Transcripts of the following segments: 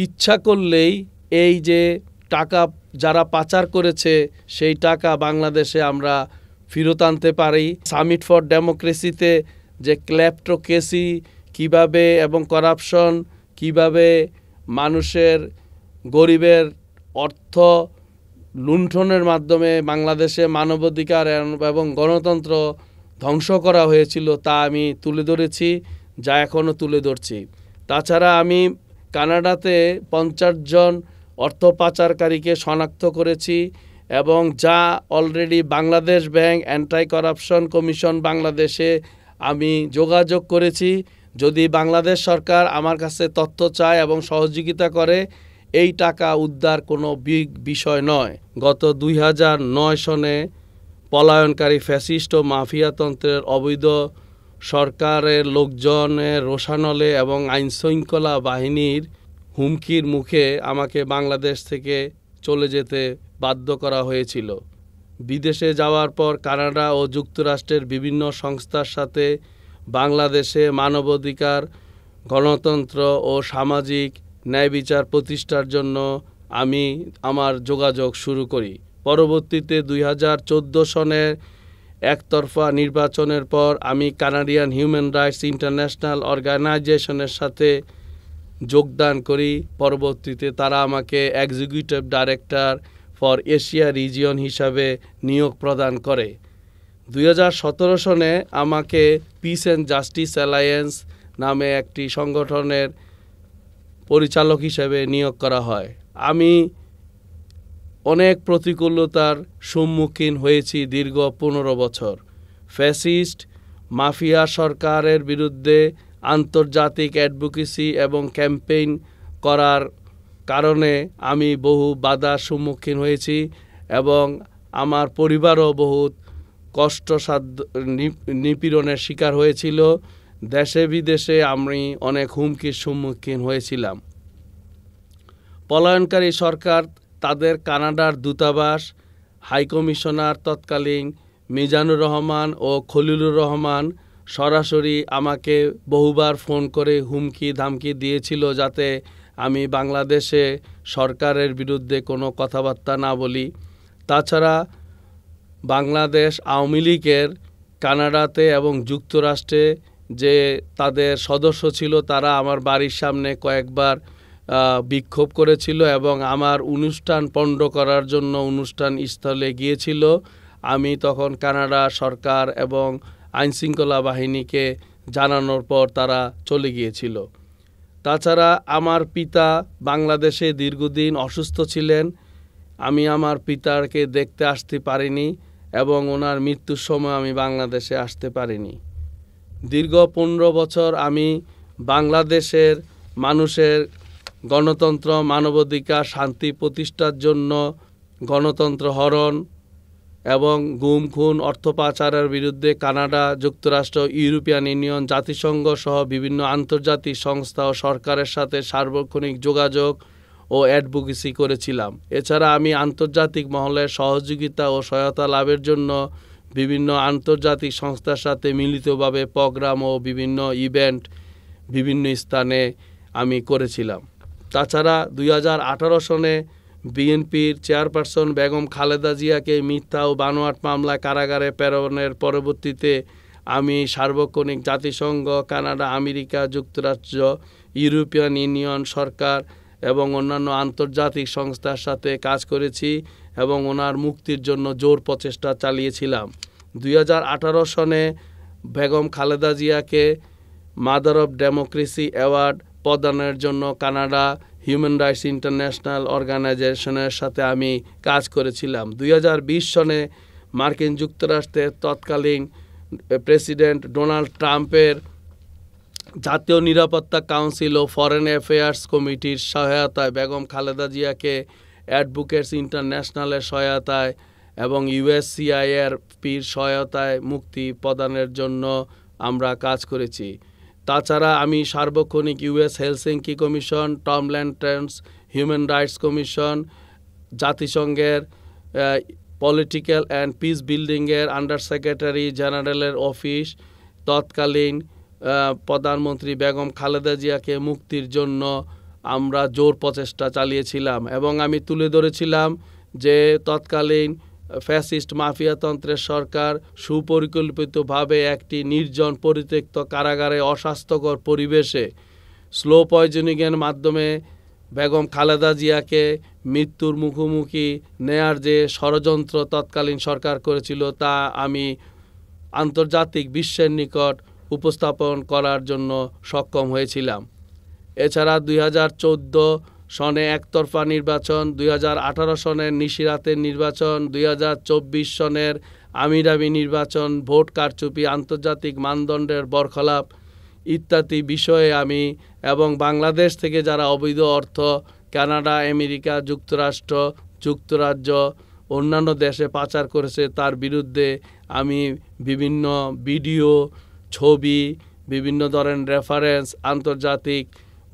ইচ্ছা করলেই এই যে টাকা যারা পাচার করেছে সেই টাকা বাংলাদেশে আমরা ফেরত আনতে পারি। সামিট ফর ডেমোক্রেসিতে যে ক্ল্যাপ্টোক্রেসি কিভাবে এবং করাপশন কিভাবে মানুষের গরিবের অর্থ লুণ্ঠনের মাধ্যমে বাংলাদেশে মানবাধিকার এবং গণতন্ত্র ধ্বংস করা হয়েছিল তা আমি তুলে ধরেছি, যা এখনও তুলে ধরছি। তাছাড়া আমি কানাডাতে 50 জন অর্থ পাচারকারীকে শনাক্ত করেছি এবং যা already Bangladesh bank anti corruption commission বাংলাদেশে আমি যোগাযোগ করেছি। যদি বাংলাদেশ সরকার আমার কাছে তথ্য চায় এবং সহযোগিতা করে, এই টাকা উদ্ধার কোনো বিষয় নয়। গত 2009 সনে পলায়নকারী ফ্যাসিস্ট ও মাফিয়াতন্ত্রের অবৈধ সরকারের লোকজনের রোষানলে এবং আইনশৃঙ্খলা বাহিনীর হুমকির মুখে আমাকে বাংলাদেশ থেকে চলে যেতে বাধ্য করা হয়েছিল। বিদেশে যাওয়ার পর কানাডা ও যুক্তরাষ্ট্রের বিভিন্ন সংস্থার সাথে বাংলাদেশে মানবাধিকার, গণতন্ত্র ও সামাজিক ন্যায় বিচার প্রতিষ্ঠার জন্য আমি আমার যোগাযোগ শুরু করি। পরবর্তীতে 2014 সনের একতরফা নির্বাচনের পর আমি কানাডিয়ান হিউম্যান রাইটস ইন্টারন্যাশনাল অর্গানাইজেশনের সাথে যোগদান করি। পরবর্তীতে তারা আমাকে executive director for Asia region হিসাবে নিয়োগ প্রদান করে। 2017 সনে আমাকে পিস অ্যান্ড জাস্টিস অ্যালায়েন্স নামে একটি সংগঠনের পরিচালক হিসেবে নিয়োগ করা হয়। আমি অনেক প্রতিকূলতার সম্মুখীন হয়েছি দীর্ঘ 15 বছর। ফ্যাসিস্ট মাফিয়া সরকারের বিরুদ্ধে আন্তর্জাতিক অ্যাডভোকেসি এবং ক্যাম্পেইন করার কারণে আমি বহু বাধার সম্মুখীন হয়েছি এবং আমার পরিবারও বহুত কষ্টসাধ্য নিপীড়নের শিকার হয়েছিল। দেশে বিদেশে আমি অনেক হুমকির সম্মুখীন হয়েছিলাম। পলায়নকারী সরকার তাদের কানাডার দূতাবাস, হাইকমিশনার তৎকালীন মিজানুর রহমান ও খলিলুর রহমান সরাসরি আমাকে বহুবার ফোন করে হুমকি ধামকি দিয়েছিল যাতে আমি বাংলাদেশে সরকারের বিরুদ্ধে কোনো কথাবার্তা না বলি। তাছাড়া বাংলাদেশ আওয়ামী লীগের কানাডাতে এবং যুক্তরাষ্ট্রে যে তাদের সদস্য ছিল তারা আমার বাড়ির সামনে কয়েকবার বিক্ষোভ করেছিল এবং আমার অনুষ্ঠান পণ্ড করার জন্য অনুষ্ঠান স্থলে গিয়েছিল। আমি তখন কানাডা সরকার এবং আইনশৃঙ্খলা বাহিনীকে জানানোর পর তারা চলে গিয়েছিল। তাছাড়া আমার পিতা বাংলাদেশে দীর্ঘদিন অসুস্থ ছিলেন। আমি আমার পিতাকে দেখতে আসতে পারিনি এবং ওনার মৃত্যুর সময় আমি বাংলাদেশে আসতে পারিনি। দীর্ঘ 15 বছর আমি বাংলাদেশের মানুষের গণতন্ত্র, মানবাধিকার, শান্তি প্রতিষ্ঠার জন্য গণতন্ত্র হরণ এবং গুম খুন, অর্থ পাচারের বিরুদ্ধে কানাডা, যুক্তরাষ্ট্র, ইউরোপিয়ান ইউনিয়ন, জাতিসংঘ সহ বিভিন্ন আন্তর্জাতিক সংস্থা ও সরকারের সাথে সার্বক্ষণিক যোগাযোগ ও অ্যাডভোকেসি করেছিলাম। এছাড়া আমি আন্তর্জাতিক মহলের সহযোগিতা ও সহায়তা লাভের জন্য বিভিন্ন আন্তর্জাতিক সংস্থার সাথে মিলিতভাবে প্রোগ্রাম ও বিভিন্ন ইভেন্ট বিভিন্ন স্থানে আমি করেছিলাম। তাছাড়া 2018 সনে বিএনপির চেয়ারপারসন বেগম খালেদা জিয়াকে মিথ্যা ও বানোয়াট মামলায় কারাগারে প্রেরণের পরবর্তীতে আমি সার্বক্ষণিক জাতিসংঘ, কানাডা, আমেরিকা যুক্তরাষ্ট্র, ইউরোপিয়ান ইউনিয়ন সরকার এবং অন্যান্য আন্তর্জাতিক সংস্থার সাথে কাজ করেছি এবং ওনার মুক্তির জন্য জোর প্রচেষ্টা চালিয়েছিলাম। 2018 সনে বেগম খালেদা জিয়াকে মাদার অফ ডেমোক্রেসি অ্যাওয়ার্ড প্রদানের জন্য কানাডা হিউম্যান রাইটস ইন্টারন্যাশনাল অর্গানাইজেশনের সাথে আমি কাজ করেছিলাম। 2020 সনে মার্কিন যুক্তরাষ্ট্রের তৎকালীন প্রেসিডেন্ট ডোনাল্ড ট্রাম্পের জাতীয় নিরাপত্তা কাউন্সিল ও ফরেন অ্যাফেয়ার্স কমিটির সহায়তায় বেগম খালেদা জিয়াকে অ্যাডভোকেটস ইন্টারন্যাশনালের সহায়তায় এবং ইউএসসিআইআরপির সহায়তায় মুক্তি প্রদানের জন্য আমরা কাজ করেছি। তাছাড়া আমি সার্বক্ষণিক US Helsinki commission, Tom ল্যান্টার্নস human rights commission, জাতিসংঘের পলিটিক্যাল অ্যান্ড পিস বিল্ডিংয়ের আন্ডার সেক্রেটারি জেনারেলের অফিস, তৎকালীন প্রধানমন্ত্রী বেগম খালেদা জিয়াকে মুক্তির জন্য আমরা জোর প্রচেষ্টা চালিয়েছিলাম এবং আমি তুলে ধরেছিলাম যে তৎকালীন ফ্যাসিস্ট মাফিয়াতন্ত্রের সরকার সুপরিকল্পিতভাবে একটি নির্জন পরিত্যক্ত কারাগারে অস্বাস্থ্যকর পরিবেশে স্লো পয়জনিংয়ের মাধ্যমে বেগম খালেদা জিয়াকে মৃত্যুর মুখোমুখি নেয়ার যে ষড়যন্ত্র তৎকালীন সরকার করেছিল তা আমি আন্তর্জাতিক বিশ্বের নিকট উপস্থাপন করার জন্য সক্ষম হয়েছিলাম। এছাড়া 2014 সনে একতরফা নির্বাচন, 2018 সনের নিশিরাতের নির্বাচন, 2024 সনের আমিরামি নির্বাচন, ভোট কারচুপি, আন্তর্জাতিক মানদণ্ডের বরখলাপ ইত্যাদি বিষয়ে আমি এবং বাংলাদেশ থেকে যারা অবৈধ অর্থ কানাডা, আমেরিকা যুক্তরাষ্ট্র, যুক্তরাজ্য অন্যান্য দেশে পাচার করেছে তার বিরুদ্ধে আমি বিভিন্ন ভিডিও, ছবি, বিভিন্ন ধরনের রেফারেন্স আন্তর্জাতিক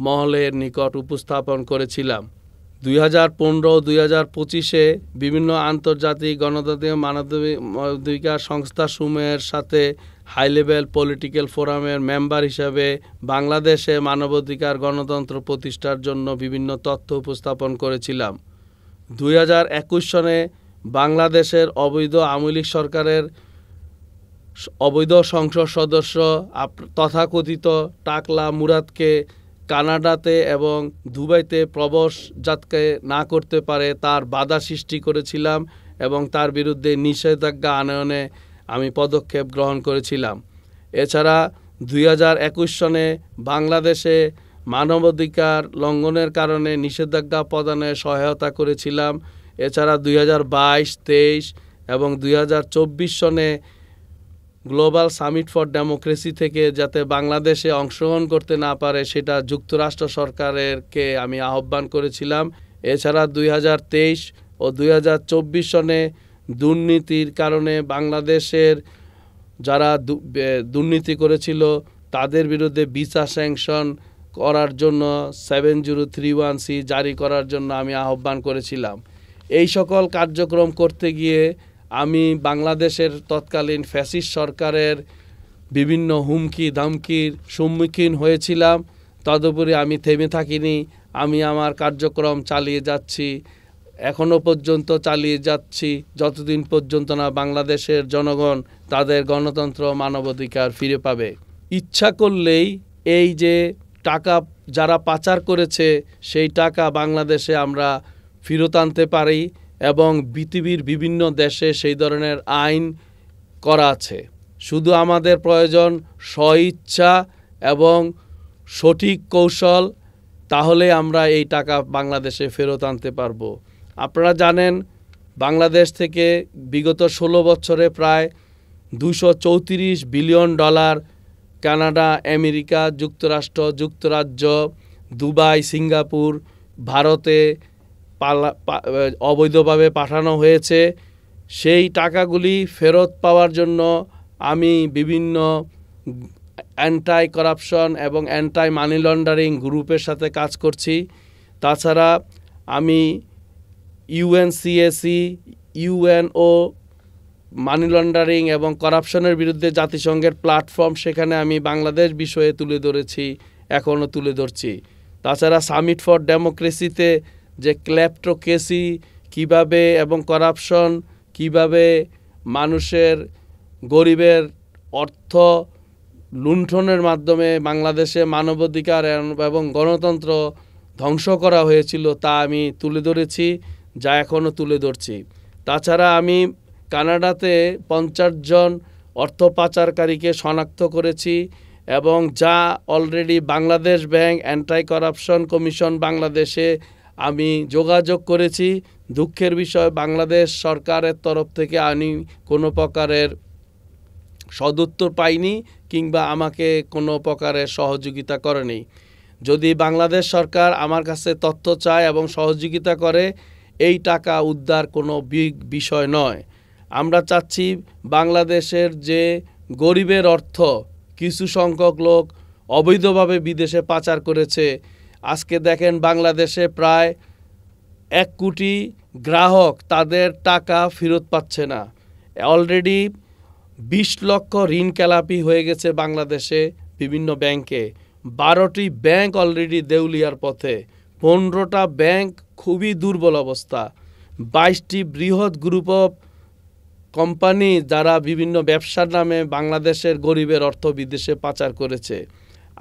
মহলের নিকট উপস্থাপন করেছিলাম। 2015-2025 বিভিন্ন আন্তর্জাতিক গণতান্ত্রিক মানবাধিকার সংস্থাসমূহের সাথে হাই লেভেল পলিটিক্যাল ফোরামের মেম্বার হিসাবে বাংলাদেশে মানবাধিকার গণতন্ত্র প্রতিষ্ঠার জন্য বিভিন্ন তথ্য উপস্থাপন করেছিলাম। 2021 সনে বাংলাদেশের অবৈধ আওয়ামী লীগ সরকারের অবৈধ সংসদ সদস্য তথাকথিত টাকলা মুরাদকে কানাডাতে এবং দুবাইতে প্রবেশযাত্রা না করতে পারে তার বাধা সৃষ্টি করেছিলাম এবং তার বিরুদ্ধে নিষেধাজ্ঞা আনয়নে আমি পদক্ষেপ গ্রহণ করেছিলাম। এছাড়া 2021 সনে বাংলাদেশে মানবাধিকার লঙ্ঘনের কারণে নিষেধাজ্ঞা প্রদানে সহায়তা করেছিলাম। এছাড়া 2022, 2023 এবং 2024 সনে গ্লোবাল সামিট ফর ডেমোক্রেসি থেকে যাতে বাংলাদেশে অংশগ্রহণ করতে না পারে সেটা যুক্তরাষ্ট্র সরকারকে আমি আহ্বান করেছিলাম। এছাড়া 2023 ও 2024 সনে দুর্নীতির কারণে বাংলাদেশের যারা দুর্নীতি করেছিল তাদের বিরুদ্ধে ভিসা স্যাংশন করার জন্য 7031C জারি করার জন্য আমি আহ্বান করেছিলাম। এই সকল কার্যক্রম করতে গিয়ে আমি বাংলাদেশের তৎকালীন ফ্যাসিস্ট সরকারের বিভিন্ন হুমকি ধামকির সম্মুখীন হয়েছিলাম। তদুপরি আমি থেমে থাকিনি, আমি আমার কার্যক্রম চালিয়ে যাচ্ছি, এখনও পর্যন্ত চালিয়ে যাচ্ছি যতদিন পর্যন্ত না বাংলাদেশের জনগণ তাদের গণতন্ত্র মানবাধিকার ফিরে পাবে। ইচ্ছা করলেই এই যে টাকা যারা পাচার করেছে সেই টাকা বাংলাদেশে আমরা ফেরত আনতে পারি এবং পৃথিবীর বিভিন্ন দেশে সেই ধরনের আইন করা আছে। শুধু আমাদের প্রয়োজন স্বইচ্ছা এবং সঠিক কৌশল, তাহলে আমরা এই টাকা বাংলাদেশে ফেরত আনতে পারবো। আপনারা জানেন বাংলাদেশ থেকে বিগত 16 বছরে প্রায় $234 বিলিয়ন কানাডা, আমেরিকা যুক্তরাষ্ট্র, যুক্তরাজ্য, দুবাই, সিঙ্গাপুর, ভারতে অবৈধভাবে পাঠানো হয়েছে। সেই টাকাগুলি ফেরত পাওয়ার জন্য আমি বিভিন্ন অ্যান্টাই কারাপশন এবং অ্যান্টাই মানি লন্ডারিং গ্রুপের সাথে কাজ করছি। তাছাড়া আমি UNCAC, UNO মানি লন্ডারিং এবং করাপশনের বিরুদ্ধে জাতিসংঘের প্ল্যাটফর্ম, সেখানে আমি বাংলাদেশ বিষয়ে তুলে ধরেছি, এখনও তুলে ধরছি। তাছাড়া সামিট ফর ডেমোক্রেসিতে যে ক্লেপ্টোক্রেসি কিভাবে এবং করাপশন কিভাবে মানুষের গরিবের অর্থ লুণ্ঠনের মাধ্যমে বাংলাদেশে মানবাধিকার এবং গণতন্ত্র ধ্বংস করা হয়েছিল তা আমি তুলে ধরেছি, যা এখনও তুলে ধরছি। তাছাড়া আমি কানাডাতে 50 জন অর্থ পাচারকারীকে শনাক্ত করেছি এবং যা already Bangladesh bank, anti corruption commission বাংলাদেশে আমি যোগাযোগ করেছি। দুঃখের বিষয় বাংলাদেশ সরকারের তরফ থেকে আমি কোনো প্রকারের সদুত্তর পাইনি কিংবা আমাকে কোনো প্রকারের সহযোগিতা করেনি। যদি বাংলাদেশ সরকার আমার কাছে তথ্য চায় এবং সহযোগিতা করে, এই টাকা উদ্ধার কোনো বিষয় নয়। আমরা চাচ্ছি বাংলাদেশের যে গরিবের অর্থ কিছু সংখ্যক লোক অবৈধভাবে বিদেশে পাচার করেছে। আজকে দেখেন বাংলাদেশে প্রায় 1 কোটি গ্রাহক তাদের টাকা ফেরত পাচ্ছে না। অলরেডি 20 লক্ষ ঋণ খেলাপি হয়ে গেছে বাংলাদেশে বিভিন্ন ব্যাংকে। 12টি ব্যাংক অলরেডি দেউলিয়ার পথে, 15টা ব্যাংক খুবই দুর্বল অবস্থা, 22টি বৃহৎ গ্রুপ অফ কোম্পানি যারা বিভিন্ন ব্যবসার নামে বাংলাদেশের গরিবের অর্থ বিদেশে পাচার করেছে।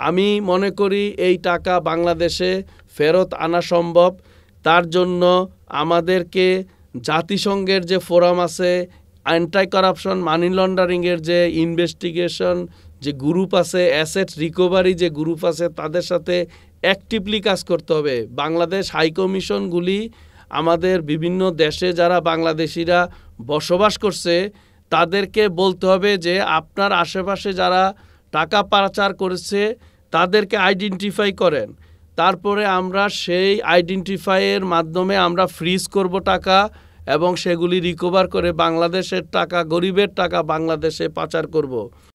আমি মনে করি এই টাকা বাংলাদেশে ফেরত আনা সম্ভব। তার জন্য আমাদেরকে জাতিসংঘের যে ফোরাম আছে, অ্যান্টি কারাপশন মানি লন্ডারিংয়ের যে ইনভেস্টিগেশন যে গ্রুপ আছে, অ্যাসেট রিকভারি যে গ্রুপ আছে, তাদের সাথে অ্যাক্টিভলি কাজ করতে হবে। বাংলাদেশ হাইকমিশনগুলি আমাদের বিভিন্ন দেশে যারা বাংলাদেশিরা বসবাস করছে তাদেরকে বলতে হবে যে আপনার আশেপাশে যারা টাকা পাচার করেছে তাদেরকে আইডেন্টিফাই করেন। তারপরে আমরা সেই আইডেন্টিফাইয়ের মাধ্যমে আমরা ফ্রিজ করব টাকা এবং সেগুলি রিকভার করে বাংলাদেশের টাকা, গরিবের টাকা বাংলাদেশে পাচার করব।